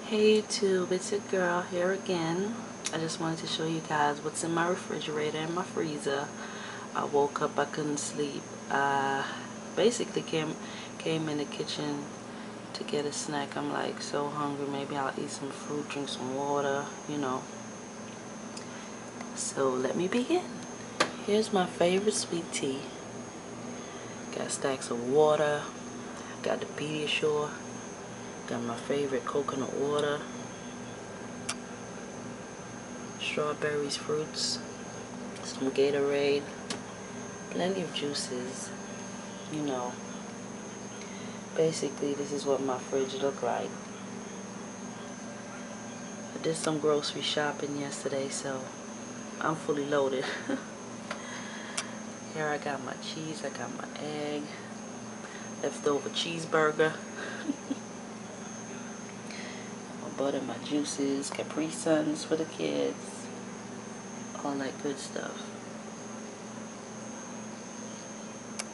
Hey YouTube, it's your girl here again. I just wanted to show you guys what's in my refrigerator and my freezer. I woke up, I couldn't sleep. Basically came in the kitchen to get a snack. I'm like so hungry. Maybe I'll eat some fruit, drink some water, you know. So let me begin. Here's my favorite sweet tea. Got stacks of water. Got the Pediasure. Got my favorite coconut water. Strawberries, fruits, some Gatorade, plenty of juices, you know. Basically, this is what my fridge looked like. I did some grocery shopping yesterday, so I'm fully loaded. Here I got my cheese, I got my egg, leftover cheeseburger, my butter, my juices, Capri Suns for the kids, all that good stuff.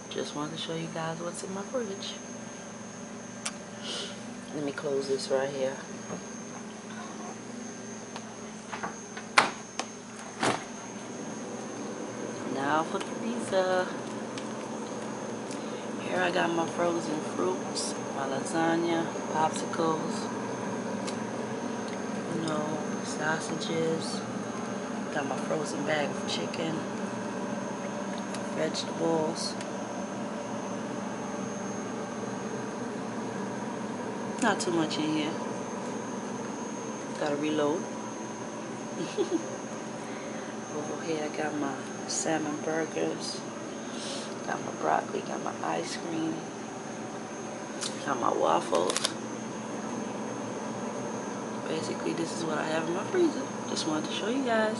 Just wanted to show you guys what's in my fridge. Let me close this right here. Now for the pizza. Here I got my frozen fruits, my lasagna, popsicles, you know, sausages. Got my frozen bag of chicken, vegetables. Not too much in here. Gotta reload. Over here I got my salmon burgers. Got my broccoli, got my ice cream, got my waffles. Basically, this is what I have in my freezer. Just wanted to show you guys.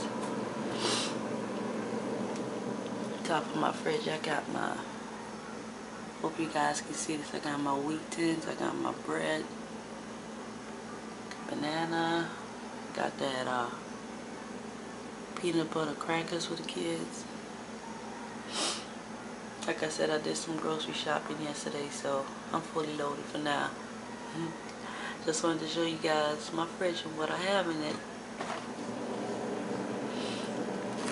Top of my fridge, I got my, hope you guys can see this, I got my wheat tins, I got my bread, banana, got that peanut butter crackers for the kids. Like I said, I did some grocery shopping yesterday, so I'm fully loaded for now. Just wanted to show you guys my fridge and what I have in it.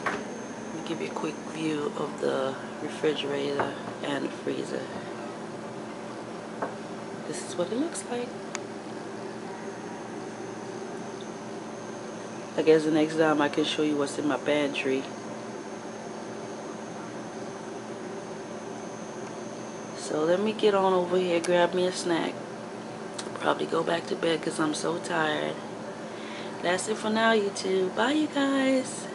Let me give you a quick view of the refrigerator and the freezer. This is what it looks like. I guess the next time I can show you what's in my pantry. So let me get on over here, grab me a snack. Probably go back to bed because I'm so tired. That's it for now, YouTube. Bye, you guys.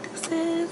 Deuces.